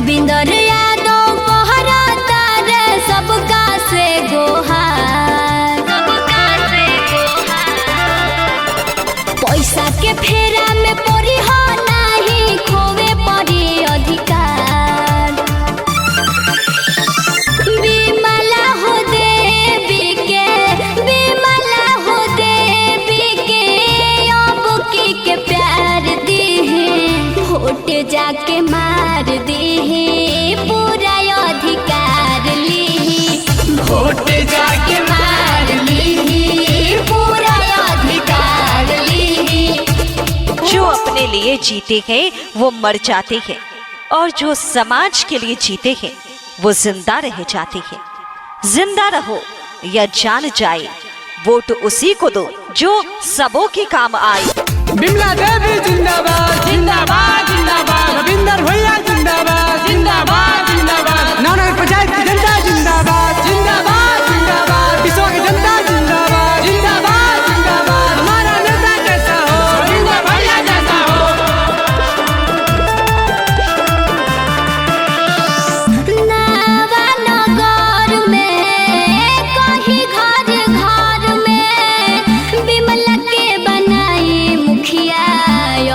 रविंदर यादव पहराता रे सबका से गोहार, पैसा के फेरा में पड़ी हो नहीं खोवे पड़ी अधिकार। बिमला हो देवी के, बिमला हो देवी के अब के प्यार दी वोट जाके मार दी पूरा अधिकार ली, वोट जाके मार ली पूरा अधिकार ली। जो अपने लिए जीते हैं वो मर जाते हैं और जो समाज के लिए जीते हैं वो जिंदा रह जाते हैं। जिंदा रहो या जान जाए, वोट उसी को दो जो सबों के काम आए। बिमला देवी जिंदाबाद जिंदाबाद जिंदाबाद, रविंदर भैया जिंदाबाद जिंदाबाद जिंदाबाद, नाना पंचायत की जनता जिंदाबाद जिंदाबाद जिंदाबाद, विश्व की जनता जिंदाबाद जिंदाबाद जिंदाबाद। हमारा नेता कैसा हो, रविंदर भैया जैसा हो। नवानगर में कहीं घर घर में बिमला के बनाई मुखिया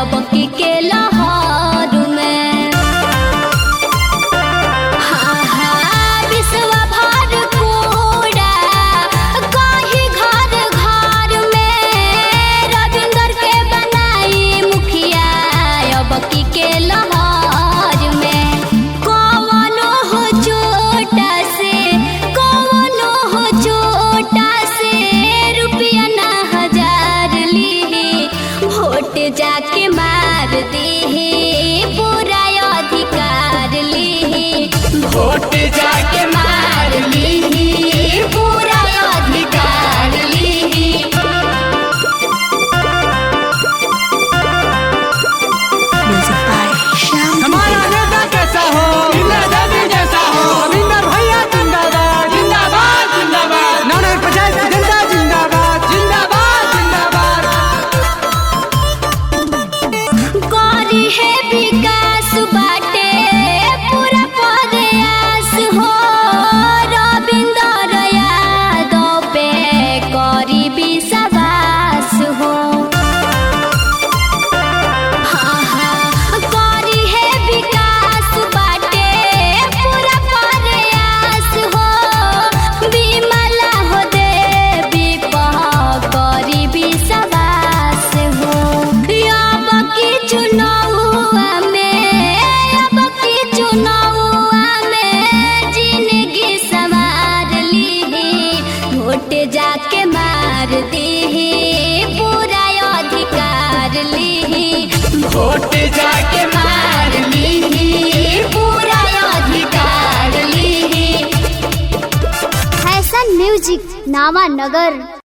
अब के लाहौर में। हाँ हाँ विश्व भर कूड़ा कहीं घर घर में रविंदर के बनाई मुखिया अब के लाहौर में। कौनो हो छोटा से, कौनो हो छोटा से रुपया ना हजार ली वोट जाके मार दी पूरा अधिकार ली, वोट जाके मार ली पूरा अधिकार ली। हमारा नेता कैसा हो, बिमला देवी जैसा हो, रविंदर भैया जिंदाबाद जिंदाबाद जिंदाबाद, नाना पंचायत की जनता जिंदाबाद जिंदाबाद जिंदाबाद। करी है विकास बाटे पूरा प्रयास हो, रविंदर यादव पे करी विश्वास हो। हाँ हाँ करी है विकास बाटे पूरा प्रयास हो, बिमला हो देवी पर करी विश्वास हो। अब की चुनावा में, अब की चुनावा में जिंदगी संवार ली वोट जाके मार दी पूरा अधिकार ली, वोट जाके मार ली पूरा अधिकार ली। Fashion music Nawanagar.